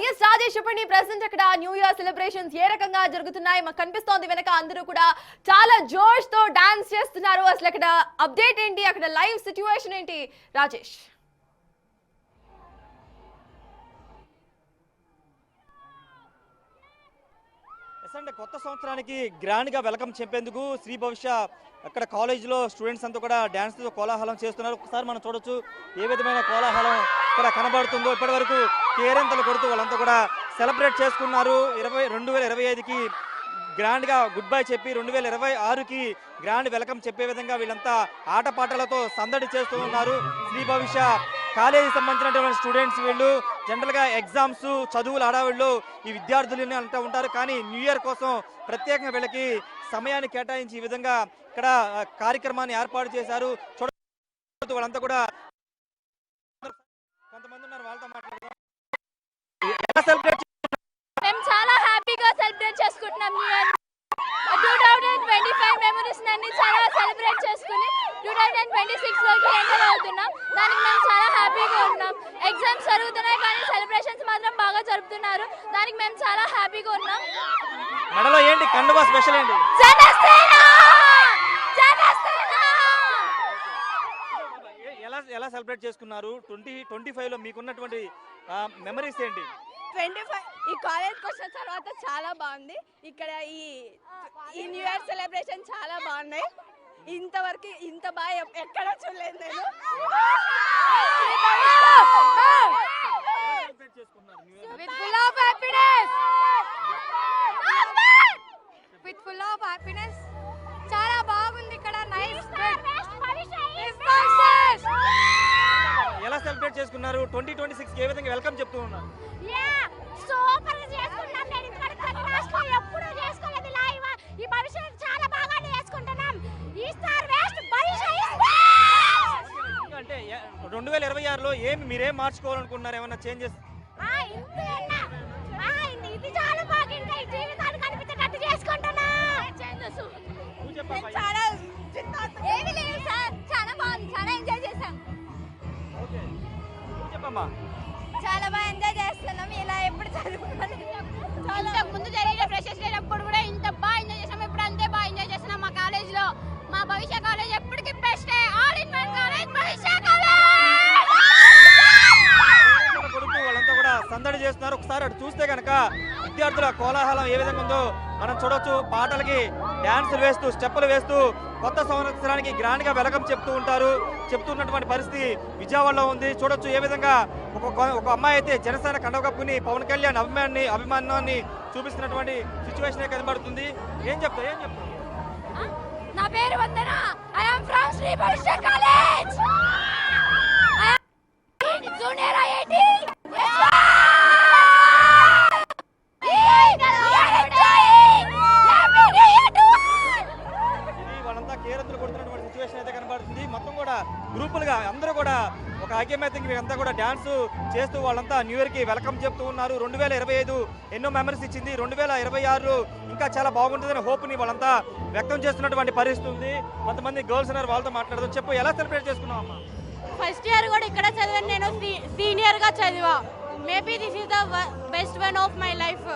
Yes Rajesh చెప్పండి, present అక్కడ new year celebrations ఏ రకంగా జరుగుతున్నాయి? మాకు కనిపిస్తోంది వెనక అందరూ కూడా చాలా జోష్ తో డాన్స్ చేస్తున్నారు. అసలు అక్కడ అప్డేట్ ఏంటి, అక్కడ లైవ్ సిచ్యువేషన్ ఏంటి రాజేష్? అంటే కొత్త సంవత్సరానికి గ్రాండ్ గా వెల్కమ్ చెప్పేందుకు శ్రీ భవిష్య అక్కడ కాలేజీలో స్టూడెంట్స్ అంతా కూడా డాన్స్ తో కోలాహలం చేస్తున్నారు. ఒకసారి మనం చూడొచ్చు ఏ విధమైన కోలాహలం ఇక్కడ కనబడుతుందో. ఇప్పటి వరకు కేరింతలు కొడుతూ వాళ్ళంతా కూడా సెలబ్రేట్ చేసుకున్నారు. 2025కి గ్రాండ్ గా గుడ్ బై చెప్పి 2026కి గ్రాండ్ వెల్కమ్ చెప్పే విధంగా వీళ్ళంతా ఆటపాటలతో సందడి చేస్తూ ఉన్నారు. శ్రీ భవిష్య కాలేజీకి సంబంధించినటువంటి స్టూడెంట్స్ వీళ్ళు జనరల్ గా ఎగ్జామ్స్ చదువులు ఆడవాళ్ళు ఈ విద్యార్థులని అంటూ ఉంటారు. కానీ న్యూ ఇయర్ కోసం ప్రత్యేకంగా వీళ్ళకి సమయాన్ని కేటాయించి ఈ విధంగా ఇక్కడ కార్యక్రమాన్ని ఏర్పాటు చేశారు. చూడ వాళ్ళంతా కూడా కొంతమంది ఉన్నారు, వాళ్ళతో మాట్లాడదాం. మేము చాలా హ్యాపీగా సెలబ్రేట్ చేసుకుంటున్నాం న్యూ ఇయర్. 2025 మెమరీస్ అన్ని చాలా సెలబ్రేట్ చేసుకుని 2026 లోకి ఎంటర్ అవుతున్నాం. దానికి మేము చాలా హ్యాపీగా ఉన్నాం. ఎగ్జామ్స్ జరుగుతున్నాయి కానీ సెలబ్రేషన్స్ మాత్రం బాగా జరుపుతున్నారు. దానికి మేము చాలా హ్యాపీగా ఉన్నాం. మెడలో ఏంటి కండువా స్పెషల్ ఏంటి? ఎలా సెలబ్రేట్ చేసుకున్నారు? 2025లో మీకున్నటువంటి మెమరీస్ ఏంటి? 25 ఈ కాలేజ్కి వచ్చిన తర్వాత చాలా బాగుంది. ఇక్కడ ఈ న్యూ ఇయర్ సెలబ్రేషన్ చాలా బాగున్నాయి. ఇంతవరకు ఇంత బాగా ఎక్కడ చూడలేదు నేను. విత్ ఫుల్ ఆఫ్ హ్యాపీనెస్ చాలా బాగుంది ఇక్కడ. నైస్. ఎలా సెలబ్రేట్ చేసుకున్నారు? 2026 ఏ విధంగా వెల్కమ్ చెప్తూ ఉన్నారు? సూపర్ చేసుకున్నాం. నేను ఇంతవరకు క్లాస్లో ఎప్పుడూ చేసుకోలేదు. లైవ్ ఈ భవిష్యత్తు చాలా బాగానే చేసుకుంటున్నాం. ఈసారి వేస్ట్ భవిష్యత్తు. అంటే 2026లో మీరేం మార్చుకోవాలనుకుంటున్నారు? ఏమన్నా చేంజెస్? ఇది చాలా బాగుంది. జీవితాలు కనిపించేటట్టు చేసుకుంటున్నా. చాలా ఏమీ లేదు సార్, చాలా బాగుంది. చాలా ఎంజాయ్ చేశాం. చెప్పమ్మా. చాలా బాగా ఎంజాయ్ చేస్తున్నాం. ఇలా ఎప్పుడు చదువుకోవాలి. ఇంతకు ముందు జరిగిన ఫ్రెషర్స్ డే అప్పుడు కూడా ఇంత బాగా ఎంజాయ్ చేసాం. ఇప్పుడు అంతే బాగా ఎంజాయ్ చేస్తున్నాం. మా కాలేజ్ లో మా భవిష్య కాలేజ్ ఎప్పటికీ best. All in one college భవిష్య కాలేజ్. వాళ్ళంతా కూడా సందడి చేస్తున్నారు. ఒకసారి అటు చూస్తే కనుక విద్యార్థుల కోలాహలం ఏ విధంగా ఉందో మనం చూడొచ్చు. పాటలకి డాన్సులు వేస్తూ స్టెప్పులు వేస్తూ కొత్త సంవత్సరానికి గ్రాండ్ గా వెల్కమ్ చెప్తున్నటువంటి పరిస్థితి విజయవాడలో ఉంది. చూడొచ్చు ఏ విధంగా ఒక అమ్మాయి అయితే జనసేన కండవ కప్పుని పవన్ కళ్యాణ్ అభిమానాన్ని చూపిస్తున్నటువంటి సిచ్యువేషన్ కనబడుతుంది. ఏం చెప్తావు? నా పేరు వందన. ఐ యామ్ ఫ్రమ్ శ్రీ భవిష్య కాలేజ్. Junior IIT. వాళ్ళంతా కేరింతలు కొడుతున్నటువంటి సిచ్యువేషన్ అయితే కనబడుతుంది. మొత్తం కూడా గ్రూపులుగా అందరూ కూడా ఒక ఐక్యమత్యంగా అంతా కూడా డాన్స్ చేస్తూ వాళ్ళంతా న్యూ ఇయర్ కి వెల్కమ్ చెప్తూ ఉన్నారు. 2025 ఎన్నో మెమరీస్ ఇచ్చింది. 2026 ఇంకా చాలా బాగుంటుందని హోప్ ని వాళ్ళంతా వ్యక్తం చేస్తున్నటువంటి పరిస్థితి ఉంది. కొంతమంది గర్ల్స్ ఉన్నారు, వాళ్ళతో మాట్లాడదాం. చెప్పు, ఎలా సెలబ్రేట్ చేసుకున్నావు అమ్మా? ఫస్ట్ ఇయర్ కూడా ఇక్కడ చదివాను. నేను సీనియర్ గా చదివా. Maybe this is the best one of my life.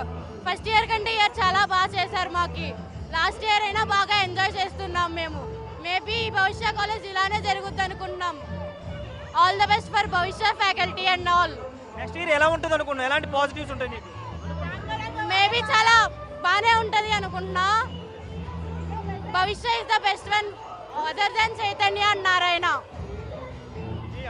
First year కంటే ఇయర్ చాలా బాగా చేశారు మాకి. లాస్ట్ ఇయర్ అయినా బాగా ఎంజాయ్ చేస్తున్నాం మేము. మేబీ భవిష్య కాలేజ్ ఇలానే జరుగుద్ది అనుకుంటున్నాం. ఆల్ ద బెస్ట్ ఫర్ భవిష్య faculty and all. Next year ఎలా ఉంటుంది అనుకున్నా? ఎలాంటి పాజిటివ్స్ ఉంటాయి నీకు? మేబీ చాలా బాగానే ఉంటుంది అనుకుంటున్నా. Bhavishya is the best one other than Chaitanya and Narayana.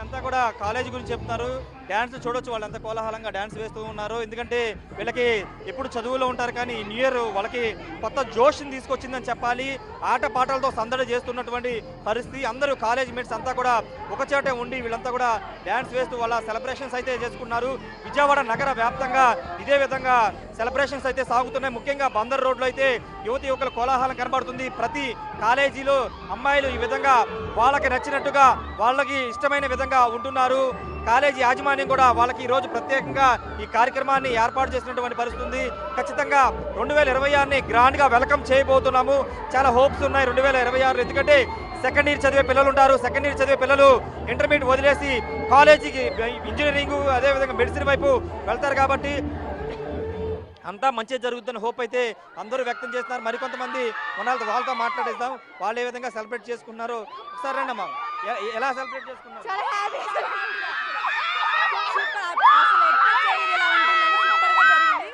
అంతా కూడా కాలేజీ గురించి చెప్తున్నారు. డాన్స్ చూడొచ్చు, వాళ్ళంతా కోలాహలంగా డాన్స్ వేస్తూ ఉన్నారు. ఎందుకంటే వీళ్ళకి ఎప్పుడు చదువులో ఉంటారు కానీ న్యూ ఇయర్ వాళ్ళకి కొత్త జోష్ని తీసుకొచ్చిందని చెప్పాలి. ఆట పాటలతో సందడి చేస్తున్నటువంటి పరిస్థితి. అందరూ కాలేజ్ మేట్స్ అంతా కూడా ఒకచోటే ఉండి వీళ్ళంతా కూడా డాన్స్ వేస్తూ వాళ్ళ సెలబ్రేషన్స్ అయితే చేసుకున్నారు. విజయవాడ నగర వ్యాప్తంగా ఇదే విధంగా సెలబ్రేషన్స్ అయితే సాగుతున్నాయి. ముఖ్యంగా బందర్ రోడ్లో అయితే యువతి యువకుల కోలాహలం కనబడుతుంది. ప్రతి కాలేజీలో అమ్మాయిలు ఈ విధంగా వాళ్ళకి నచ్చినట్టుగా వాళ్ళకి ఇష్టమైన విధంగా ఉంటున్నారు. కాలేజీ యాజమాన్యం కూడా వాళ్ళకి ఈ రోజు ప్రత్యేకంగా ఈ కార్యక్రమాన్ని ఏర్పాటు చేసినటువంటి పరిస్థితి ఉంది. ఖచ్చితంగా 2026ని గ్రాండ్ గా వెల్కమ్ చేయబోతున్నాము. చాలా హోప్స్ ఉన్నాయి 2026. ఎందుకంటే సెకండ్ ఇయర్ చదివే పిల్లలు ఉంటారు. సెకండ్ ఇయర్ చదివే పిల్లలు ఇంటర్మీడియట్ వదిలేసి కాలేజీకి ఇంజనీరింగ్ అదేవిధంగా మెడిసిన్ వైపు వెళ్తారు కాబట్టి అంతా మంచి జరుగుతున్న హోప్ అయితే అందరూ వ్యక్తం చేస్తున్నారు. మరికొంతమంది వాళ్ళతో మాట్లాడేద్దాం, వాళ్ళు ఏ విధంగా సెలబ్రేట్ చేసుకున్నారో ఒకసారి రండి అమ్మా. ఎలా సెలబ్రేట్ చేసుకున్నారు? చాలా హ్యాపీ అసలు ఎక్స్పెక్ట్ చేయలేదు ఇలా ఉంటుందని. సూపర్గా జరిగింది.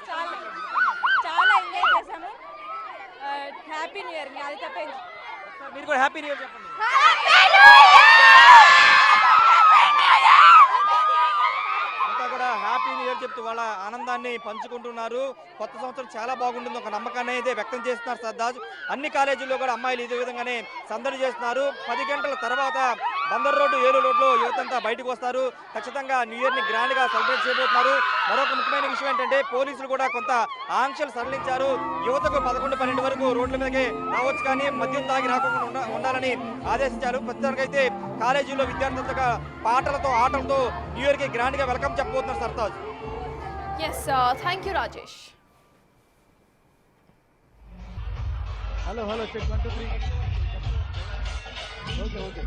చాలా ఎంజాయ్ చేశాము. Happy new year. అది తప్ప మీరు కూడా హ్యాపీ న్యూ ఇయర్ చెప్పండి. అంతా కూడా హ్యాపీ న్యూ ఇయర్ చెప్తూ వాళ్ళ ఆనందాన్ని పంచుకుంటున్నారు. కొత్త సంవత్సరం చాలా బాగుంటుంది ఒక నమ్మకాన్ని అయితే వ్యక్తం చేస్తున్నారు సర్దాజ్. అన్ని కాలేజీల్లో కూడా అమ్మాయిలు ఇదే విధంగానే సందడి చేస్తున్నారు. 10 గంటల తర్వాత బందర్ రోడ్డు, ఏలూరు రోడ్లో యువతంతా బయటకు వస్తారు. ఖచ్చితంగా న్యూ ఇయర్ని గ్రాండ్గా సెలబ్రేట్ చేయబోతున్నారు. మరొక ముఖ్యమైన విషయం ఏంటంటే పోలీసులు కూడా కొంత ఆంక్షలు సడలించారు. యువతకు 11-12 వరకు రోడ్ల మీదకే రావచ్చు, కానీ మద్యం తాగి రాకుండా ఉండాలని ఆదేశించారు. ప్రస్తుతానికి అయితే కాలేజీలో విద్యార్థులతో పాటలతో ఆటలతో న్యూ ఇయర్కి గ్రాండ్గా వెల్కమ్ చెప్పబోతున్నారు Sartaj. Yes, thank you Rajesh. Hello check 1 2 3 okay